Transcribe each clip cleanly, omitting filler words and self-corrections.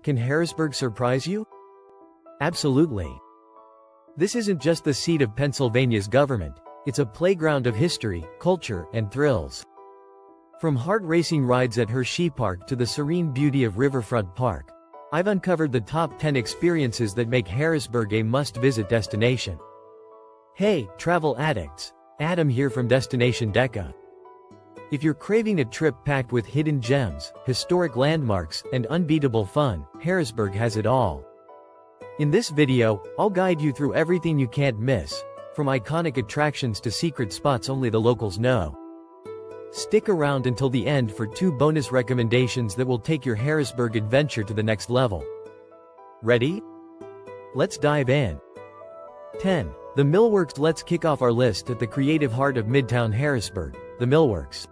Can Harrisburg surprise you? Absolutely. This isn't just the seat of Pennsylvania's government, it's a playground of history, culture, and thrills. From heart-racing rides at Hersheypark to the serene beauty of Riverfront Park, I've uncovered the top 10 experiences that make Harrisburg a must-visit destination. Hey, travel addicts! Adam here from Destination Deca. If you're craving a trip packed with hidden gems, historic landmarks, and unbeatable fun, Harrisburg has it all. In this video, I'll guide you through everything you can't miss, from iconic attractions to secret spots only the locals know. Stick around until the end for 2 bonus recommendations that will take your Harrisburg adventure to the next level. Ready? Let's dive in. 10. The Millworks. Let's kick off our list at the creative heart of Midtown Harrisburg, the Millworks.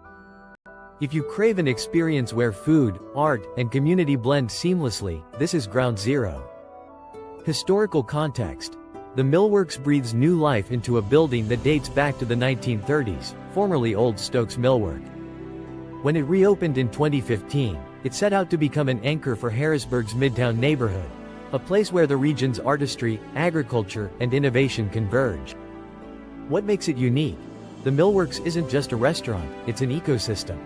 If you crave an experience where food, art, and community blend seamlessly, this is ground zero. Historical context. The Millworks breathes new life into a building that dates back to the 1930s, formerly Old Stokes Millwork. When it reopened in 2015, it set out to become an anchor for Harrisburg's Midtown neighborhood, a place where the region's artistry, agriculture, and innovation converge. What makes it unique? The Millworks isn't just a restaurant, it's an ecosystem.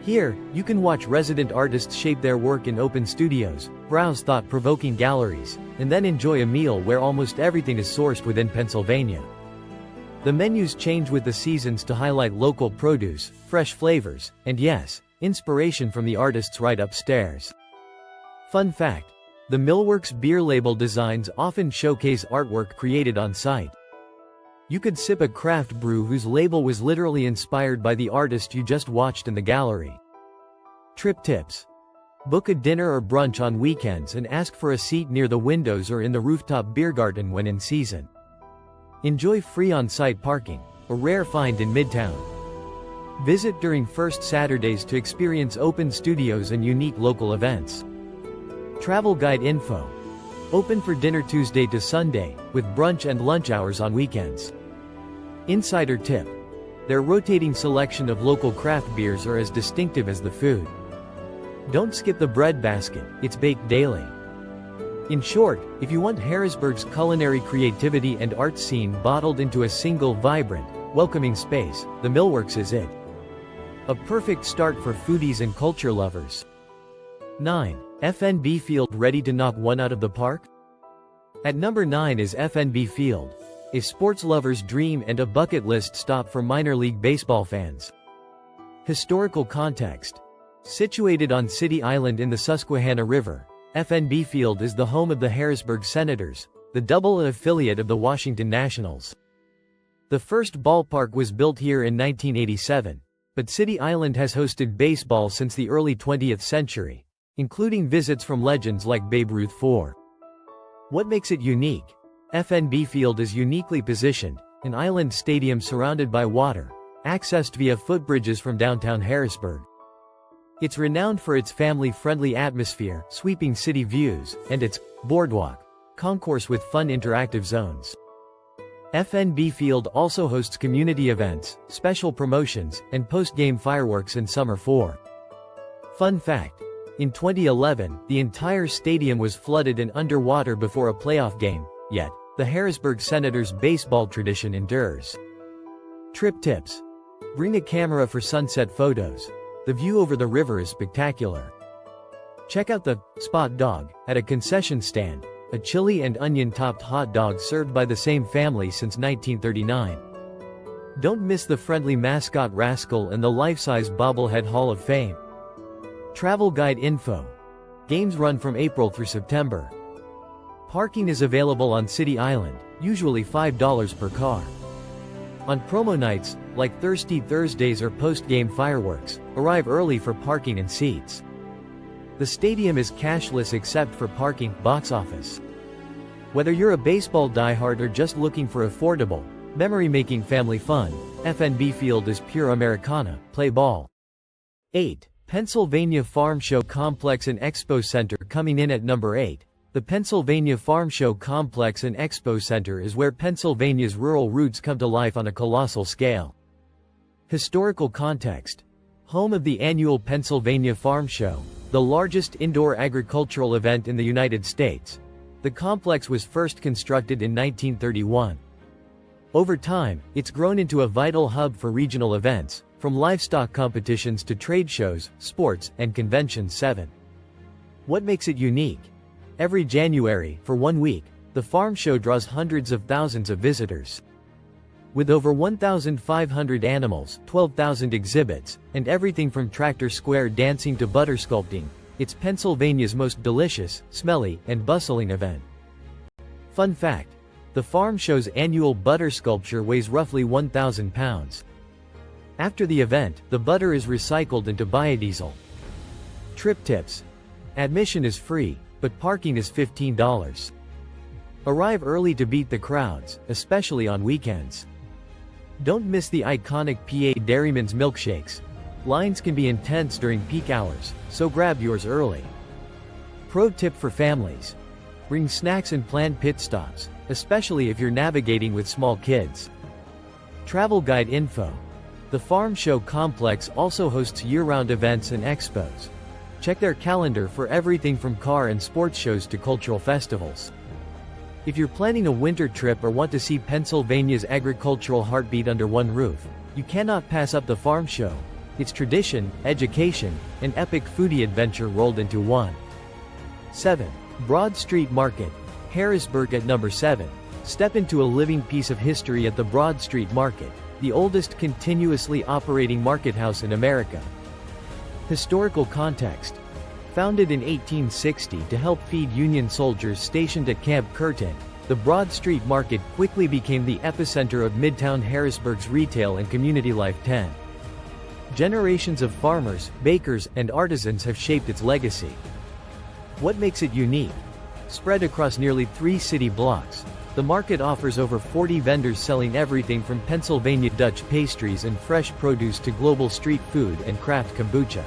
Here, you can watch resident artists shape their work in open studios, browse thought-provoking galleries, and then enjoy a meal where almost everything is sourced within Pennsylvania. The menus change with the seasons to highlight local produce, fresh flavors, and yes, inspiration from the artists right upstairs. Fun fact: the Millworks beer label designs often showcase artwork created on site. You could sip a craft brew whose label was literally inspired by the artist you just watched in the gallery. Trip tips. Book a dinner or brunch on weekends and ask for a seat near the windows or in the rooftop beer garden when in season. Enjoy free on-site parking, a rare find in Midtown. Visit during first Saturdays to experience open studios and unique local events. Travel guide info. Open for dinner Tuesday to Sunday, with brunch and lunch hours on weekends. Insider tip. Their rotating selection of local craft beers are as distinctive as the food. Don't skip the bread basket, it's baked daily. In short, if you want Harrisburg's culinary creativity and art scene bottled into a single vibrant, welcoming space, the Millworks is it. A perfect start for foodies and culture lovers. 9. FNB Field. Ready to knock one out of the park? At number 9 is FNB Field, a sports lover's dream and a bucket list stop for minor league baseball fans. Historical context. Situated on City Island in the Susquehanna River, FNB Field is the home of the Harrisburg Senators, the double-A affiliate of the Washington Nationals. The first ballpark was built here in 1987, but City Island has hosted baseball since the early 20th century, including visits from legends like Babe Ruth IV. What makes it unique? FNB Field is uniquely positioned, an island stadium surrounded by water, accessed via footbridges from downtown Harrisburg. It's renowned for its family-friendly atmosphere, sweeping city views, and its boardwalk concourse with fun interactive zones. FNB Field also hosts community events, special promotions, and post-game fireworks in summer. Fun fact: in 2011, the entire stadium was flooded and underwater before a playoff game, yet the Harrisburg Senators baseball tradition endures. Trip tips. Bring a camera for sunset photos. The view over the river is spectacular. Check out the Spot Dog at a concession stand, a chili and onion-topped hot dog served by the same family since 1939. Don't miss the friendly mascot Rascal and the life-size bobblehead Hall of Fame. Travel guide info. Games run from April through September. Parking is available on City Island, usually $5 per car. On promo nights, like Thirsty Thursdays or post-game fireworks, arrive early for parking and seats. The stadium is cashless except for parking. Box office. Whether you're a baseball diehard or just looking for affordable, memory-making family fun, FNB Field is pure Americana. Play ball. 8. Pennsylvania Farm Show Complex and Expo Center. Coming in at number 8. The Pennsylvania Farm Show Complex and Expo Center is where Pennsylvania's rural roots come to life on a colossal scale. Historical context. Home of the annual Pennsylvania Farm Show, the largest indoor agricultural event in the United States. The complex was first constructed in 1931. Over time, it's grown into a vital hub for regional events, from livestock competitions to trade shows, sports, and conventions. 7. What makes it unique? Every January, for 1 week, the farm show draws hundreds of thousands of visitors. With over 1,500 animals, 12,000 exhibits, and everything from tractor square dancing to butter sculpting, it's Pennsylvania's most delicious, smelly, and bustling event. Fun fact: the farm show's annual butter sculpture weighs roughly 1,000 pounds. After the event, the butter is recycled into biodiesel. Trip tips: admission is free, but parking is $15. Arrive early to beat the crowds, especially on weekends. Don't miss the iconic PA Dairyman's milkshakes. Lines can be intense during peak hours, so grab yours early. Pro tip for families: bring snacks and plan pit stops, especially if you're navigating with small kids. Travel guide info: the farm show complex also hosts year-round events and expos. Check their calendar for everything from car and sports shows to cultural festivals. If you're planning a winter trip or want to see Pennsylvania's agricultural heartbeat under one roof, you cannot pass up the farm show. It's tradition, education, and epic foodie adventure rolled into one. 7. Broad Street Market, Harrisburg. At number 7, step into a living piece of history at the Broad Street Market, the oldest continuously operating market house in America. Historical context: founded in 1860 to help feed Union soldiers stationed at Camp Curtin, the Broad Street Market quickly became the epicenter of Midtown Harrisburg's retail and community life. 10. Generations of farmers, bakers, and artisans have shaped its legacy. What makes it unique? Spread across nearly 3 city blocks, the market offers over 40 vendors selling everything from Pennsylvania Dutch pastries and fresh produce to global street food and craft kombucha.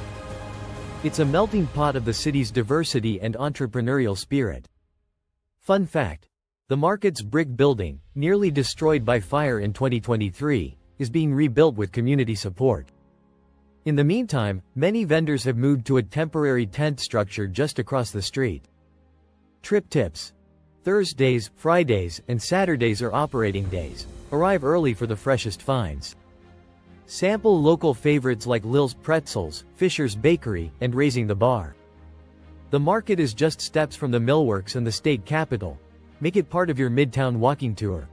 It's a melting pot of the city's diversity and entrepreneurial spirit. Fun fact: the market's brick building, nearly destroyed by fire in 2023, is being rebuilt with community support. In the meantime, many vendors have moved to a temporary tent structure just across the street. Trip tips: Thursdays, Fridays, and Saturdays are operating days. Arrive early for the freshest finds. Sample local favorites like Lil's Pretzels, Fisher's Bakery, and Raising the Bar. The market is just steps from the Millworks and the state capitol. Make it part of your Midtown walking tour.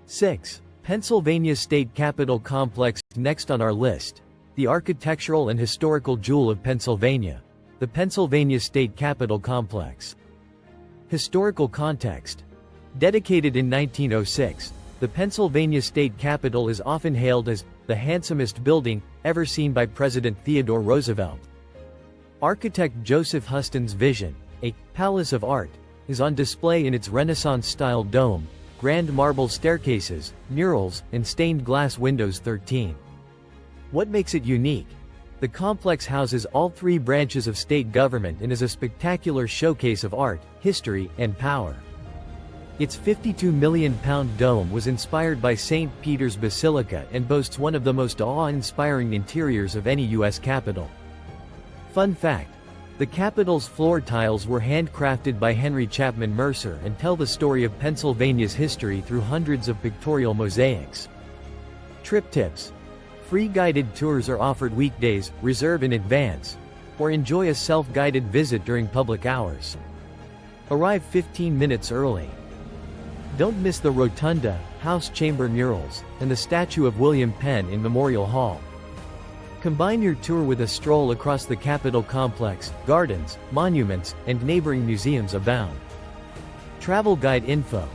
6. Pennsylvania State Capitol Complex. Next on our list, the architectural and historical jewel of Pennsylvania, the Pennsylvania State Capitol Complex. Historical context: dedicated in 1906, the Pennsylvania State Capitol is often hailed as the handsomest building ever seen by President Theodore Roosevelt. Architect Joseph Huston's vision, a palace of art, is on display in its Renaissance-style dome, grand marble staircases, murals, and stained glass windows. 13. What makes it unique? The complex houses all 3 branches of state government and is a spectacular showcase of art, history, and power. Its 52 million pound dome was inspired by St. Peter's Basilica and boasts one of the most awe-inspiring interiors of any U.S. capitol. Fun fact: the Capitol's floor tiles were handcrafted by Henry Chapman Mercer and tell the story of Pennsylvania's history through hundreds of pictorial mosaics. Trip tips: free guided tours are offered weekdays, reserve in advance, or enjoy a self-guided visit during public hours. Arrive 15 minutes early. Don't miss the Rotunda, House Chamber murals, and the statue of William Penn in Memorial Hall. Combine your tour with a stroll across the Capitol complex. Gardens, monuments, and neighboring museums abound. Travel guide info: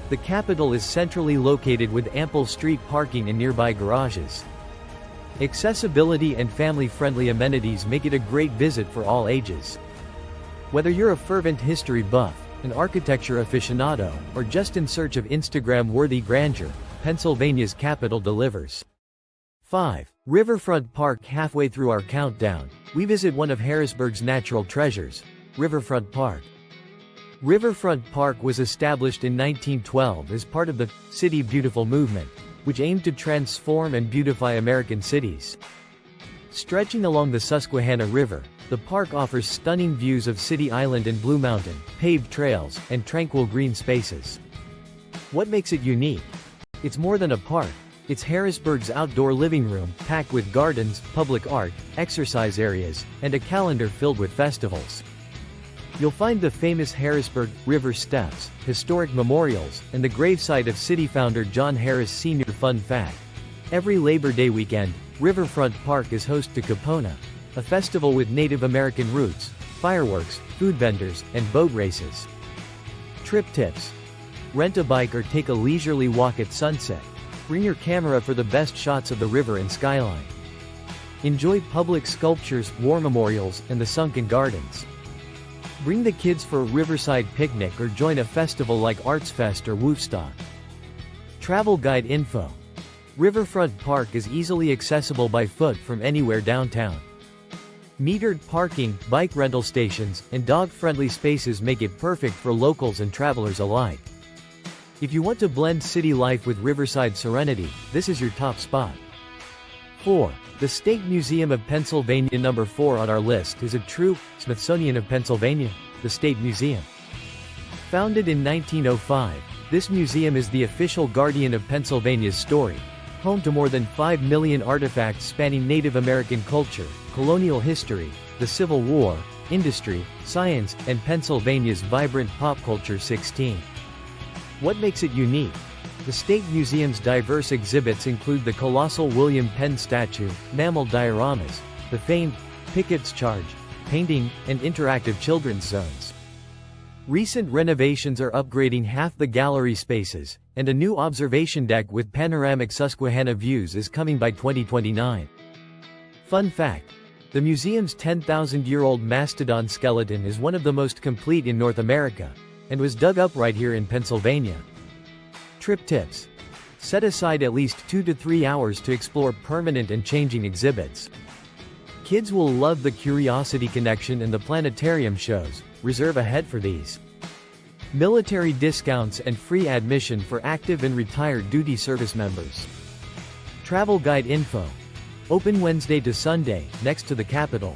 the Capitol is centrally located with ample street parking and nearby garages. Accessibility and family-friendly amenities make it a great visit for all ages. Whether you're a fervent history buff, an architecture aficionado, or just in search of Instagram-worthy grandeur, Pennsylvania's Capitol delivers. 5. Riverfront Park. Halfway through our countdown, we visit one of Harrisburg's natural treasures, Riverfront Park. Riverfront Park was established in 1912 as part of the City Beautiful movement, which aimed to transform and beautify American cities. Stretching along the Susquehanna River, The park offers stunning views of City Island and Blue Mountain, paved trails, and tranquil green spaces. What makes it unique? It's more than a park. It's Harrisburg's outdoor living room, packed with gardens, public art, exercise areas, and a calendar filled with festivals. You'll find the famous Harrisburg River Steps, historic memorials, and the gravesite of city founder John Harris Sr. Fun fact: every Labor Day weekend, Riverfront Park is host to Capona, a festival with Native American roots, fireworks, food vendors, and boat races. Trip tips: rent a bike or take a leisurely walk at sunset. Bring your camera for the best shots of the river and skyline. Enjoy public sculptures, war memorials, and the sunken gardens. Bring the kids for a riverside picnic or join a festival like Arts Fest or Woofstock. Travel guide info: Riverfront Park is easily accessible by foot from anywhere downtown. Metered parking, bike rental stations, and dog-friendly spaces make it perfect for locals and travelers alike. If you want to blend city life with riverside serenity, this is your top spot. 4. The State Museum of Pennsylvania. Number 4 on our list is a true Smithsonian of Pennsylvania, the State Museum. Founded in 1905, this museum is the official guardian of Pennsylvania's story, home to more than 5 million artifacts spanning Native American culture, colonial history, the Civil War, industry, science, and Pennsylvania's vibrant pop culture. 16. What makes it unique? The State Museum's diverse exhibits include the colossal William Penn statue, mammal dioramas, the famed Pickett's Charge painting, and interactive children's zones. Recent renovations are upgrading half the gallery spaces, and a new observation deck with panoramic Susquehanna views is coming by 2029. Fun fact: the museum's 10,000-year-old mastodon skeleton is one of the most complete in North America, and was dug up right here in Pennsylvania. Trip tips: set aside at least 2 to 3 hours to explore permanent and changing exhibits. Kids will love the Curiosity Connection and the planetarium shows. Reserve ahead for these. Military discounts and free admission for active and retired duty service members. Travel guide info: open Wednesday to Sunday, next to the Capitol.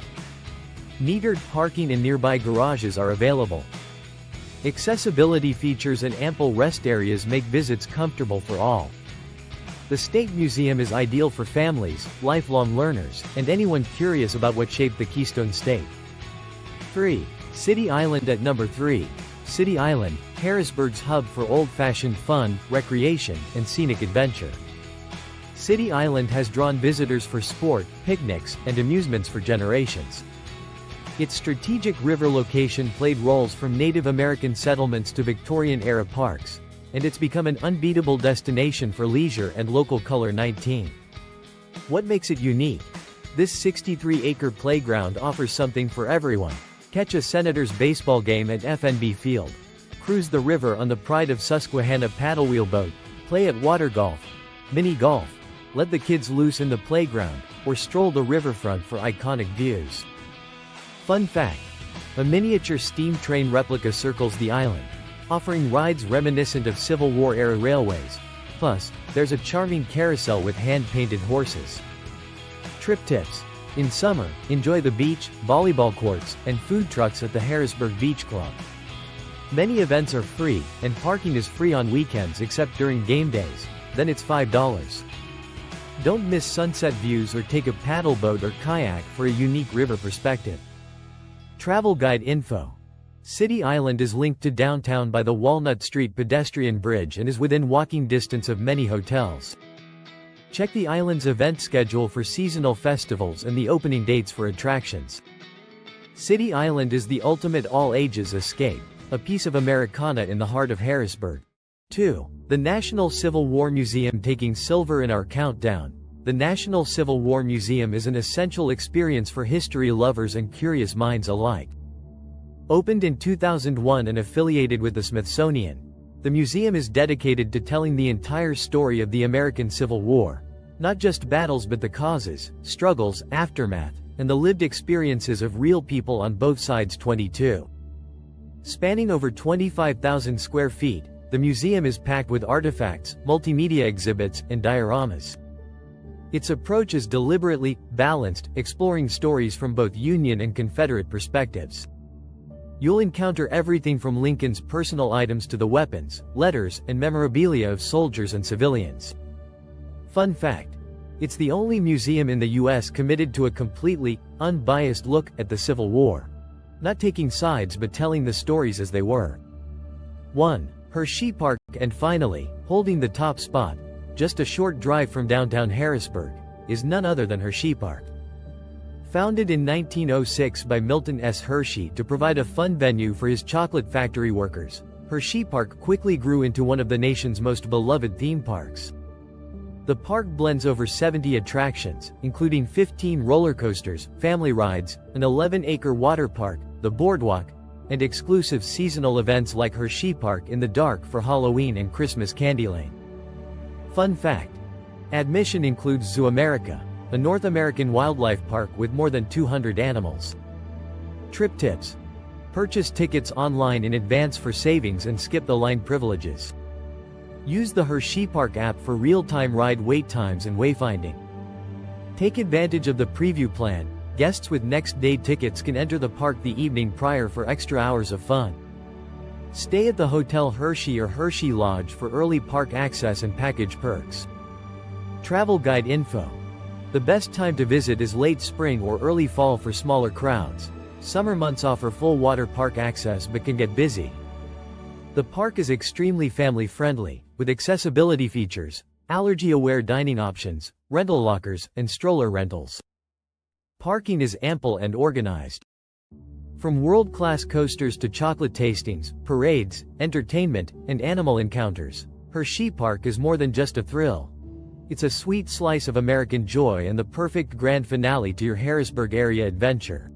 Metered parking and nearby garages are available. Accessibility features and ample rest areas make visits comfortable for all. The State Museum is ideal for families, lifelong learners, and anyone curious about what shaped the Keystone State. 3. City Island. At number 3, City Island, Harrisburg's hub for old-fashioned fun, recreation, and scenic adventure. City Island has drawn visitors for sport, picnics, and amusements for generations. Its strategic river location played roles from Native American settlements to Victorian-era parks, and it's become an unbeatable destination for leisure and local color. 19. What makes it unique? This 63-acre playground offers something for everyone. Catch a Senators baseball game at FNB Field. Cruise the river on the Pride of Susquehanna paddlewheel boat. Play at water golf, mini golf. Let the kids loose in the playground, or stroll the riverfront for iconic views. Fun fact: a miniature steam train replica circles the island, offering rides reminiscent of Civil War-era railways. Plus, there's a charming carousel with hand-painted horses. Trip tips: in summer, enjoy the beach, volleyball courts, and food trucks at the Harrisburg Beach Club. Many events are free, and parking is free on weekends except during game days, then it's $5. Don't miss sunset views or take a paddle boat or kayak for a unique river perspective. Travel guide info: City Island is linked to downtown by the Walnut Street pedestrian bridge and is within walking distance of many hotels. Check the island's event schedule for seasonal festivals and the opening dates for attractions. City Island is the ultimate all-ages escape, a piece of Americana in the heart of Harrisburg. 2. The National Civil War Museum. Taking silver in our countdown, the National Civil War Museum is an essential experience for history lovers and curious minds alike. Opened in 2001 and affiliated with the Smithsonian, the museum is dedicated to telling the entire story of the American Civil War. Not just battles but the causes, struggles, aftermath, and the lived experiences of real people on both sides. 22. Spanning over 25,000 square feet, the museum is packed with artifacts, multimedia exhibits, and dioramas. Its approach is deliberately balanced, exploring stories from both Union and Confederate perspectives. You'll encounter everything from Lincoln's personal items to the weapons, letters, and memorabilia of soldiers and civilians. Fun fact: it's the only museum in the US committed to a completely unbiased look at the Civil War. Not taking sides but telling the stories as they were. 1. Hersheypark. And finally, holding the top spot, just a short drive from downtown Harrisburg, is none other than Hersheypark. Founded in 1906 by Milton S. Hershey to provide a fun venue for his chocolate factory workers, Hersheypark quickly grew into one of the nation's most beloved theme parks. The park blends over 70 attractions, including 15 roller coasters, family rides, an 11-acre water park, the boardwalk, and exclusive seasonal events like Hersheypark in the Dark for Halloween and Christmas Candy Lane. Fun fact: admission includes Zoo America, a North American wildlife park with more than 200 animals. Trip tips: purchase tickets online in advance for savings and skip the line privileges. Use the Hersheypark app for real-time ride wait times and wayfinding. Take advantage of the preview plan. Guests with next-day tickets can enter the park the evening prior for extra hours of fun. Stay at the Hotel Hershey or Hershey Lodge for early park access and package perks. Travel guide info: the best time to visit is late spring or early fall for smaller crowds. Summer months offer full water park access but can get busy. The park is extremely family-friendly, with accessibility features, allergy-aware dining options, rental lockers, and stroller rentals. Parking is ample and organized. From world-class coasters to chocolate tastings, parades, entertainment, and animal encounters, Hersheypark is more than just a thrill. It's a sweet slice of American joy and the perfect grand finale to your Harrisburg area adventure.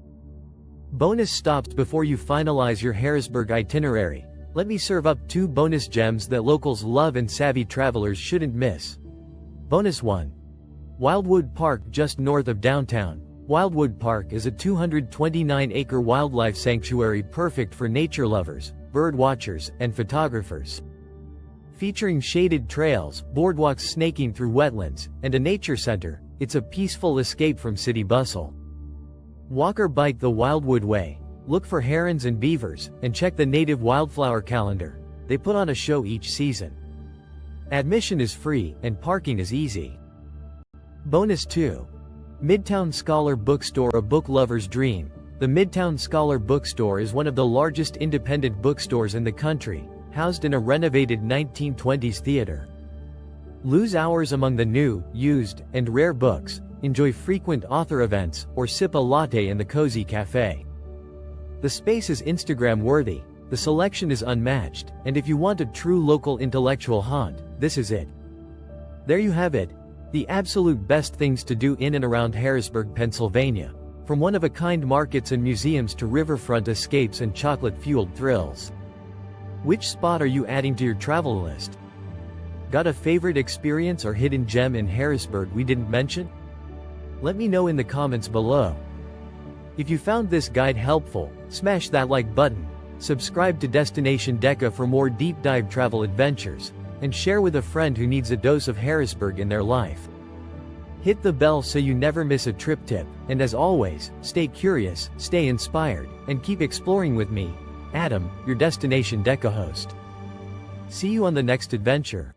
Bonus stops before you finalize your Harrisburg itinerary. Let me serve up 2 bonus gems that locals love and savvy travelers shouldn't miss. Bonus 1. Wildwood Park, just north of downtown. Wildwood Park is a 229-acre wildlife sanctuary perfect for nature lovers, bird watchers, and photographers. Featuring shaded trails, boardwalks snaking through wetlands, and a nature center, it's a peaceful escape from city bustle. Walk or bike the Wildwood Way, look for herons and beavers, and check the native wildflower calendar. They put on a show each season. Admission is free, and parking is easy. Bonus 2. Midtown Scholar Bookstore, a book lover's dream. The Midtown Scholar Bookstore is one of the largest independent bookstores in the country, housed in a renovated 1920s theater. Lose hours among the new, used, and rare books, enjoy frequent author events, or sip a latte in the cozy cafe. The space is Instagram-worthy, the selection is unmatched, and if you want a true local intellectual haunt, this is it. There you have it. The absolute best things to do in and around Harrisburg, Pennsylvania. From one-of-a-kind markets and museums to riverfront escapes and chocolate-fueled thrills. Which spot are you adding to your travel list? Got a favorite experience or hidden gem in Harrisburg we didn't mention? Let me know in the comments below. If you found this guide helpful, smash that like button, subscribe to Destination Deca for more deep-dive travel adventures, and share with a friend who needs a dose of Harrisburg in their life. Hit the bell so you never miss a trip tip, and as always, stay curious, stay inspired, and keep exploring with me, Adam, your Destination Deca host. See you on the next adventure.